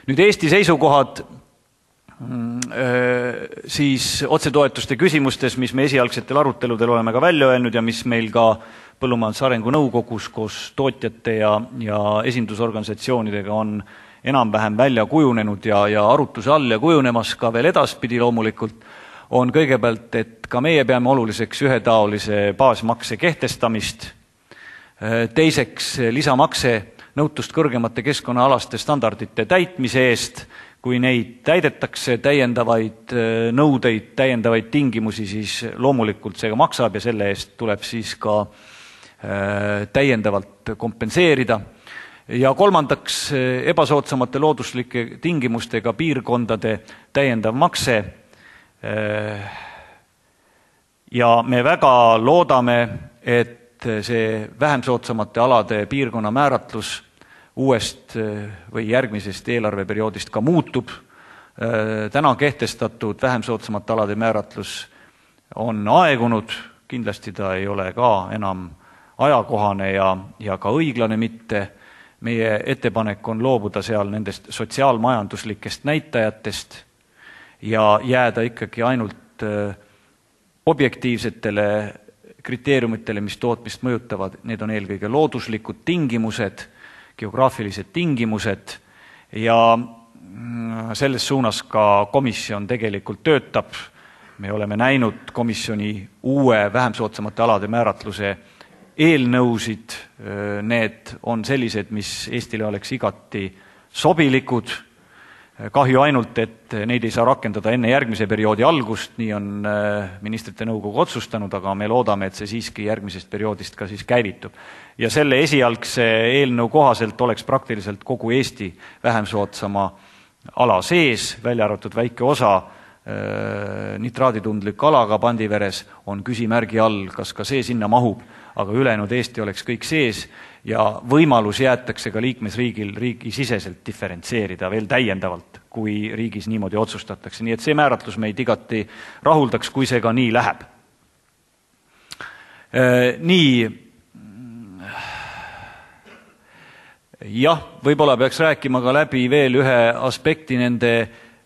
Nüüd Eesti seisukohad siis otsetoetuste küsimustes, mis me esialgsetel aruteludel oleme ka välja öelnud ja mis meil ka Põllumajanduse Arengu Nõukogus koos tootjate ja esindusorganisatsioonidega on enam-vähem välja kujunenud ja arutluse all ja kujunemas ka veel edaspidi loomulikult, on kõigepealt, et ka meie peame oluliseks ühetaolise baasmakse kehtestamist, teiseks lisamakse nõutust kõrgemate keskkonnaalaste standardite täitmise eest, kui neid täidetakse, täiendavaid nõudeid, täiendavaid tingimusi, siis loomulikult see ka maksab ja selle eest tuleb siis ka täiendavalt kompenseerida. Ja kolmandaks, ebasoodsamate looduslike tingimustega piirkondade täiendav makse. Ja me väga loodame, et see vähem soodsamate alade piirkonna määratlus uuest või järgmisest eelarveperioodist ka muutub. Täna kehtestatud vähem soodsamate alade määratlus on aegunud, kindlasti ta ei ole ka enam ajakohane ja ka õiglane mitte. Meie ettepanek on loobuda seal nendest sotsiaalmajanduslikest näitajatest ja jääda ikkagi ainult objektiivsetele kriteeriumitele, mis tootmist mõjutavad. Need on eelkõige looduslikud tingimused, geograafilised tingimused ja selles suunas ka komisjon tegelikult töötab. Me oleme näinud komisjoni uue vähem soodsamate alade määratluse eelnõusid. Need on sellised, mis Eestile oleks igati sobilikud. Kahju ainult, et neid ei saa rakendada enne järgmise perioodi algust, nii on ministrite nõukogu otsustanud, aga me loodame, et see siiski järgmisest perioodist ka siis käivitub. Ja selle esialgse eelnõu kohaselt oleks praktiliselt kogu Eesti vähem soodsama ala sees, välja arvatud väike osa nitraaditundlik alaga Pandiveres on küsimärgi all, kas ka see sinna mahub, aga ülejäänud Eesti oleks kõik sees ja võimalus jäetakse ka liikmesriigil riigisiseselt diferentseerida veel täiendavalt, kui riigis niimoodi otsustatakse. Nii et see määratlus meid igati rahuldaks, kui see ka nii läheb. Jah, võib-olla peaks rääkima ka läbi veel ühe aspekti nende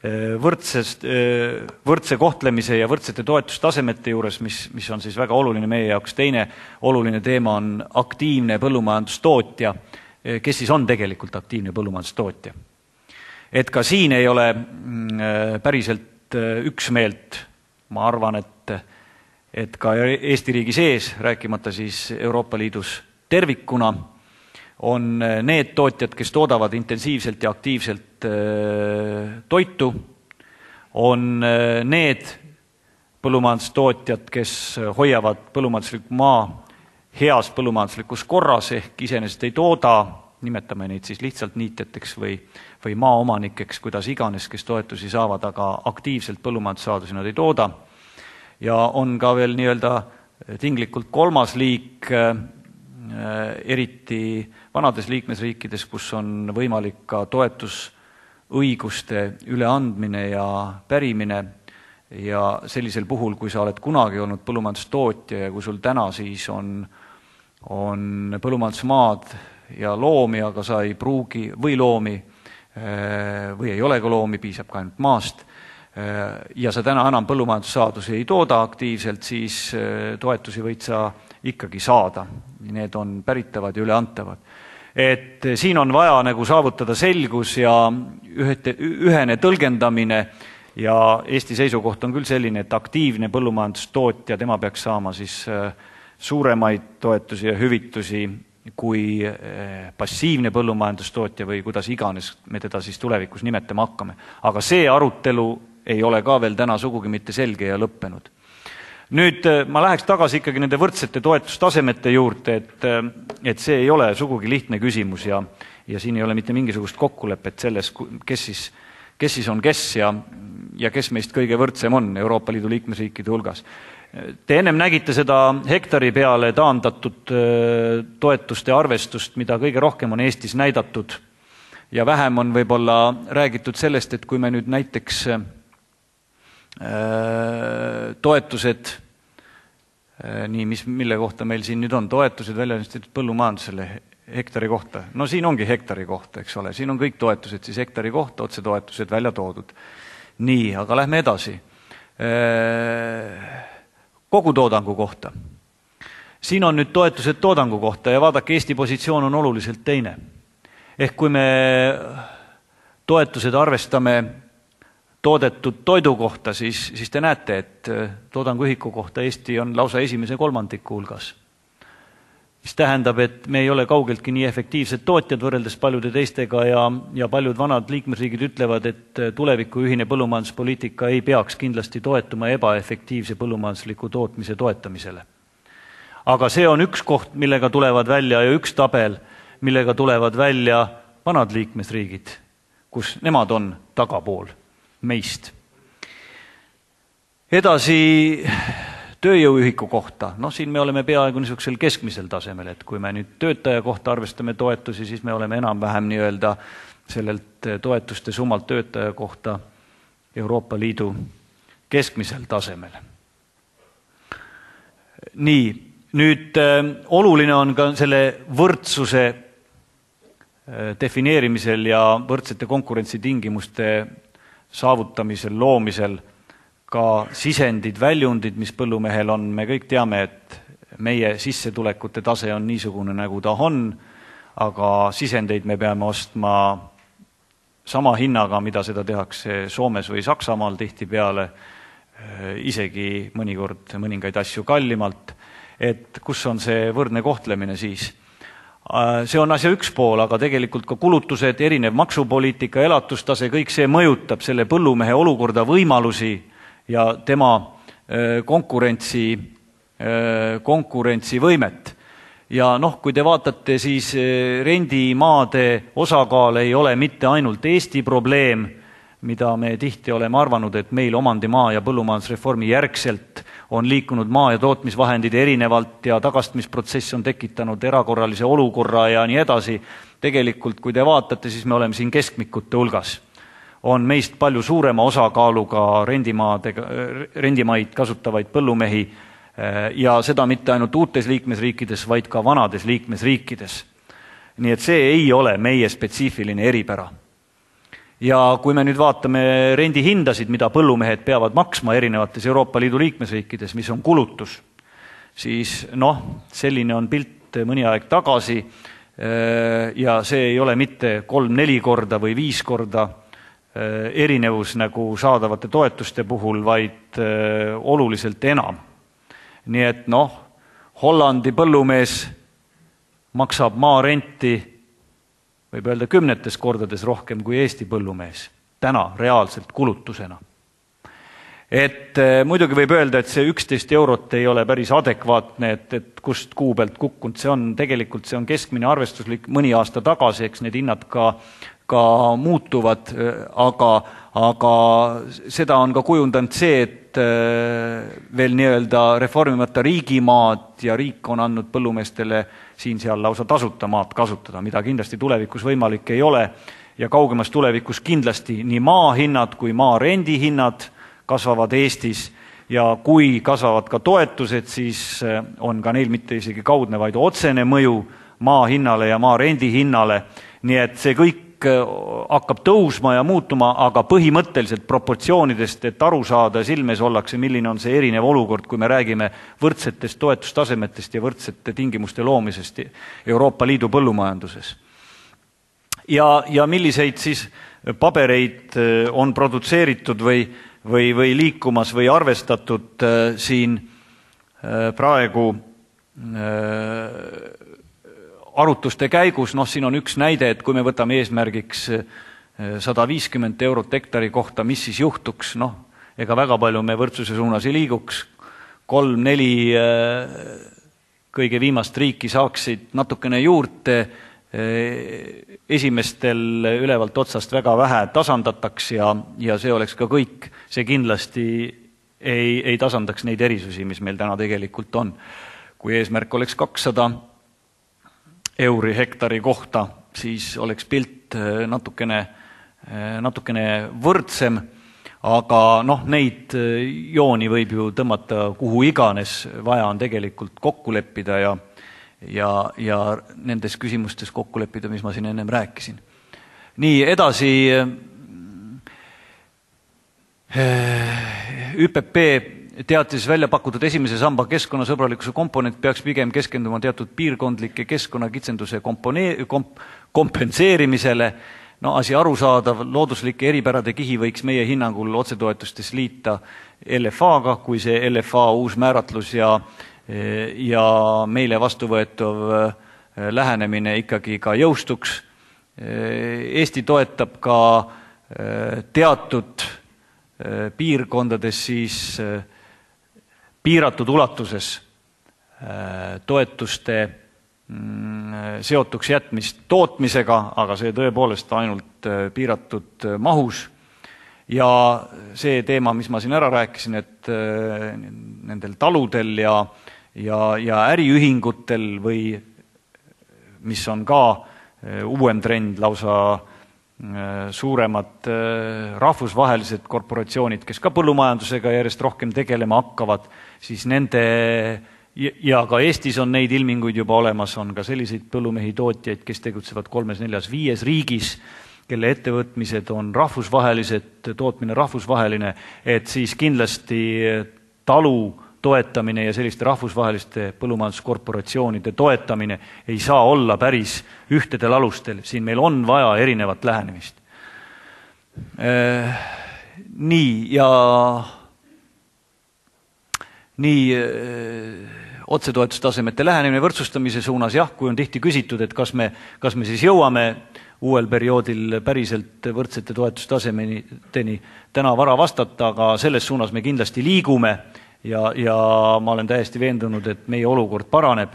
võrdse kohtlemise ja võrdsete toetustasemete juures, mis on siis väga oluline meie jaoks. Teine oluline teema on aktiivne põllumajandustootja. Kes siis on tegelikult aktiivne põllumajandustootja? Et ka siin ei ole päriselt üksmeelt. Ma arvan, et ka Eesti riigi sees, rääkimata siis Euroopa Liidus tervikuna, on need tootjad, kes toodavad intensiivselt ja aktiivselt toitu, on need põllumajandustootjad, kes hoiavad põllumajanduslikku maa heas põllumajanduslikus korras ehk iseenesest ei tooda, nimetame neid siis lihtsalt niitjateks või maaomanikeks, kuidas iganes, kes toetusi saavad, aga aktiivselt põllumajandussaadusi nad ei tooda. Ja on ka veel nii-öelda tinglikult kolmas liik, eriti vanades liikmesriikides, kus on võimalik ka toetusõiguste üleandmine ja pärimine ja sellisel puhul, kui sa oled kunagi olnud põllumajandustootja ja kui sul täna siis on põllumajandusmaad ja loomi, aga sa ei pruugi või loomi või ei ole ka loomi, piisab ka ainult maast ja sa täna enam põllumajandussaadusi ei tooda aktiivselt, siis toetusi võid sa ikkagi saada. Need on päritavad ja üleantavad. Et siin on vaja nagu saavutada selgus ja ühene tõlgendamine ja Eesti seisukoht on küll selline, et aktiivne põllumajandustootja, tema peaks saama siis suuremaid toetusi ja hüvitusi kui passiivne põllumajandustootja või kuidas iganes me teda siis tulevikus nimetama hakkame. Aga see arutelu ei ole ka veel täna sugugi mitte selge ja lõppenud. Nüüd ma läheks tagasi ikkagi nende võrdsete toetustasemete juurde, et see ei ole sugugi lihtne küsimus ja siin ei ole mitte mingisugust kokkulepet selles, kes siis on kes ja kes meist kõige võrdsem on Euroopa Liidu liikmesriikide hulgas. Te ennem nägite seda hektari peale taandatud toetuste arvestust, mida kõige rohkem on Eestis näidatud ja vähem on võib-olla räägitud sellest, et kui me nüüd näiteks toetused, mille kohta meil siin nüüd on, toetused välja põllumajandusele hektari kohta. No siin ongi hektari kohta, eks ole, siin on kõik toetused siis hektari kohta, otsetoetused välja toodud. Nii, aga lähme edasi. Kogutoodangu kohta. Siin on nüüd toetused toodangu kohta ja vaadake, Eesti positsioon on oluliselt teine. Ehk kui me toetused arvestame toodetud toidu kohta, siis te näete, et toodanguühiku kohta Eesti on lausa esimese kolmandiku hulgas. Mis tähendab, et me ei ole kaugeltki nii efektiivsed tootjad võrreldes paljude teistega ja paljud vanad liikmesriigid ütlevad, et tuleviku ühine põllumajanduspoliitika ei peaks kindlasti toetuma ebaefektiivse põllumajandusliku tootmise toetamisele. Aga see on üks koht, millega tulevad välja ja üks tabel, millega tulevad välja vanad liikmesriigid, kus nemad on tagapool meist. Edasi tööjõuühiku kohta. No siin me oleme peaaegu niisugusel keskmisel tasemel, et kui me nüüd töötaja kohta arvestame toetusi, siis me oleme enam-vähem nii-öelda sellelt toetuste summalt töötaja kohta Euroopa Liidu keskmisel tasemel. Nii, nüüd oluline on ka selle võrdsuse defineerimisel ja võrdsete konkurentsitingimuste saavutamisel, loomisel ka sisendid, väljundid, mis põllumehel on. Me kõik teame, et meie sissetulekute tase on niisugune, nagu ta on, aga sisendeid me peame ostma sama hinnaga, mida seda tehakse Soomes või Saksamaal tihtipeale, isegi mõnikord mõningaid asju kallimalt. Et kus on see võrdne kohtlemine siis? See on asja üks pool, aga tegelikult ka kulutused, erinev maksupoliitika, elatustase, kõik see mõjutab selle põllumehe olukorda, võimalusi ja tema konkurentsivõimet. Ja kui te vaatate, siis rendimaade osakaal ei ole mitte ainult Eesti probleem, mida me tihti oleme arvanud, et meil omandimaa ja põllumajandusreformi järgselt on liikunud maa- ja tootmisvahendid erinevalt ja tagastmisprotsess on tekitanud erakorralise olukorra ja nii edasi. Tegelikult, kui te vaatate, siis me oleme siin keskmikute hulgas. On meist palju suurema osakaaluga rendimaid kasutavaid põllumehi ja seda mitte ainult uutes liikmesriikides, vaid ka vanades liikmesriikides. Nii et see ei ole meie spetsiifiline eripära. Ja kui me nüüd vaatame rendihindasid, mida põllumehed peavad maksma erinevates Euroopa Liidu liikmesriikides, mis on kulutus, siis selline on pilt mõni aeg tagasi ja see ei ole mitte 3-4 korda või 5 korda erinevus nagu saadavate toetuste puhul, vaid oluliselt enam. Nii et Hollandi põllumees maksab maarenti, võib öelda 10 kordades rohkem kui Eesti põllumees. Täna reaalselt kulutusena. Et muidugi võib öelda, et see 11 eurot ei ole päris adekvaatne, et kust kuu pealt kukkunud see on. Tegelikult see on keskmine arvestuslik mõni aasta tagasi, eks need hinnad ka muutuvad, aga seda on ka kujundanud see, et veel nii-öelda reformimata riigimaad ja riik on andnud põllumeestele siin-seal lausa tasuta maad kasutada, mida kindlasti tulevikus võimalik ei ole ja kaugemas tulevikus kindlasti nii maahinnad kui maa rendihinnad kasvavad Eestis ja kui kasvavad ka toetused, siis on ka neil mitte isegi kaudne, vaid otsene mõju maa hinnale ja maa rendihinnale. Nii et see kõik hakkab tõusma ja muutuma, aga põhimõtteliselt proportsioonidest, et aru saada silmes ollakse, milline on see erinev olukord, kui me räägime võrdsetest toetustasemetest ja võrdsete tingimuste loomisest Euroopa Liidu põllumajanduses. Ja milliseid siis pabereid on produtseeritud või liikumas või arvestatud siin praegu arutluste käigus, siin on üks näide, et kui me võtame eesmärgiks 150 eurot hektari kohta, mis siis juhtuks, ega väga palju me võrdsuse suunas ei liiguks, 3-4 kõige viimast riiki saaksid natukene juurde, esimestel ülevalt otsast väga vähe tasandataks ja see oleks ka kõik, see kindlasti ei tasandaks neid erisusi, mis meil täna tegelikult on. Kui eesmärk oleks 200 euri hektari kohta, siis oleks pilt natukene võrdsem, aga neid jooni võib ju tõmmata kuhu iganes, vaja on tegelikult kokku leppida ja nendes küsimustes kokku leppida, mis ma siin ennem rääkisin. Nii, edasi ÜPP teatises välja pakutud esimese samba keskkonnasõbralikkuse komponent peaks pigem keskenduma teatud piirkondlike keskkonnakitsenduse kompenseerimisele. No asi arusaadav, looduslike eripärade kihi võiks meie hinnangul otsetoetustes liita LFA-ga, kui see LFA uus määratlus ja meile vastuvõetav lähenemine ikkagi ka jõustuks. Eesti toetab ka teatud piirkondades siis piiratud ulatuses toetuste seotuks jätmist tootmisega, aga see tõepoolest ainult piiratud mahus. Ja see teema, mis ma siin ära rääkisin, et nendel taludel ja äriühingutel või mis on ka uuem trend, lausa suuremad rahvusvahelised korporatsioonid, kes ka põllumajandusega järjest rohkem tegelema hakkavad, siis nende, ja ka Eestis on neid ilminguid juba olemas, on ka selliseid põllumehi tootjaid, kes tegutsevad 3, 4, 5 riigis, kelle ettevõtmised on rahvusvahelised, tootmine rahvusvaheline, et siis kindlasti talu toetamine ja selliste rahvusvaheliste põllumajanduskorporatsioonide toetamine ei saa olla päris ühtedel alustel. Siin meil on vaja erinevat lähenemist. Nii otsetoetustasemete lähenemine võrdsustamise suunas, jah, kui on tihti küsitud, et kas me siis jõuame uuel perioodil päriselt võrdsete toetustasemeteni, täna vara vastata, aga selles suunas me kindlasti liigume ja ma olen täiesti veendunud, et meie olukord paraneb,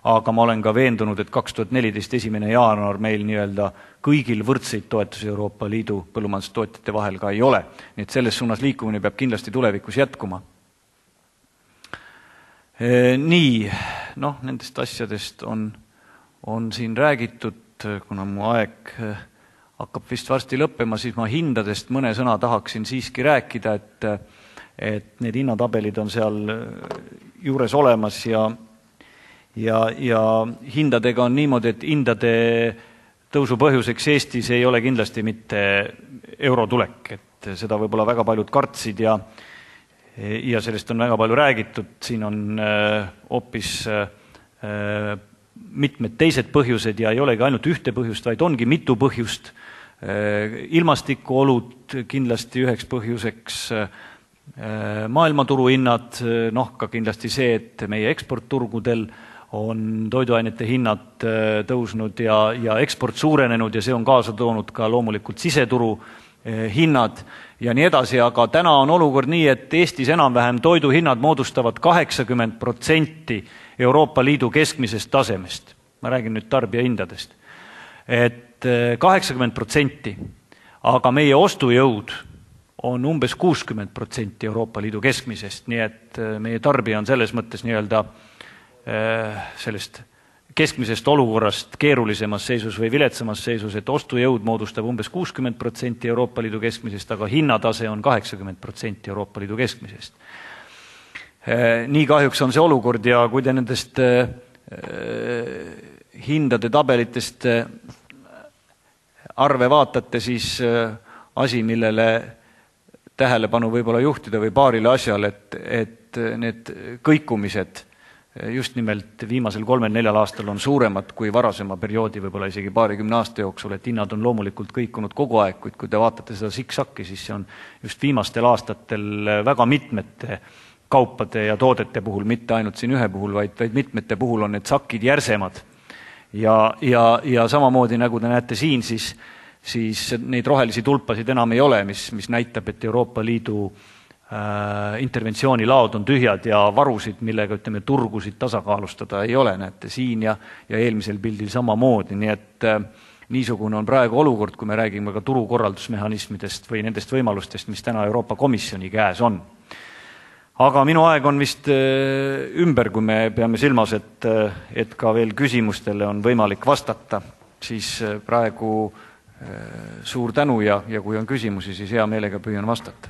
aga ma olen ka veendunud, et 2014. 1. jaanuar meil nii-öelda kõigil võrdseid toetusi Euroopa Liidu põllumajandustootjate vahel ka ei ole. Nii et selles suunas liikumine peab kindlasti tulevikus jätkuma. Nii, nendest asjadest on siin räägitud, kuna mu aeg hakkab vist varsti lõppema, siis ma hindadest mõne sõna tahaksin siiski rääkida, et need hinnatabelid on seal juures olemas ja hindadega on niimoodi, et hindade tõusu põhjuseks Eestis ei ole kindlasti mitte eurotulek, et seda võib-olla väga paljud kartsid ja sellest on väga palju räägitud, siin on hoopis mitmed teised põhjused ja ei olegi ainult ühte põhjust, vaid ongi mitu põhjust. Ilmastikuolud kindlasti üheks põhjuseks, maailmaturu hinnad, ka kindlasti see, et meie eksportturgudel on toiduainete hinnad tõusnud ja eksport suurenenud ja see on kaasa toonud ka loomulikult siseturu hinnad ja nii edasi, aga täna on olukord nii, et Eestis enam-vähem toiduhinnad moodustavad 80% Euroopa Liidu keskmisest tasemest. Ma räägin nüüd tarbijahindadest. Et 80%, aga meie ostujõud on umbes 60% Euroopa Liidu keskmisest, nii et meie tarbija on selles mõttes nii-öelda sellest keskmisest olukorrast keerulisemas seisus või viletsamas seisus, et ostujõud moodustab umbes 60% Euroopa Liidu keskmisest, aga hinnatase on 80% Euroopa Liidu keskmisest. Nii kahjuks on see olukord ja kui te nendest hindade tabelitest arve vaatate, siis asi, millele tähelepanu võib-olla juhtida või paarile asjale, et need kõikumised just nimelt viimasel 3-4 aastal on suuremad kui varasema perioodi, võib-olla isegi 20 aasta jooksul, et hinnad on loomulikult kõikunud kogu aeg, kuid kui te vaatate seda siksakki, siis see on just viimastel aastatel väga mitmete kaupade ja toodete puhul, mitte ainult siin ühe puhul, vaid mitmete puhul on need sakid järsemad. Ja samamoodi, nagu te näete siin, siis neid rohelisi tulpasid enam ei ole, mis näitab, et Euroopa Liidu interventsioonilaod on tühjad ja varusid, millega turgusid tasakaalustada ei ole, näete siin ja eelmisel pildil samamoodi, nii et niisugune on praegu olukord, kui me räägime ka turukorraldusmehhanismidest või nendest võimalustest, mis täna Euroopa Komisjoni käes on. Aga minu aeg on vist ümber, kui me peame silmas, et ka veel küsimustele on võimalik vastata, siis praegu suur tänu ja kui on küsimusi, siis hea meelega püüan vastata.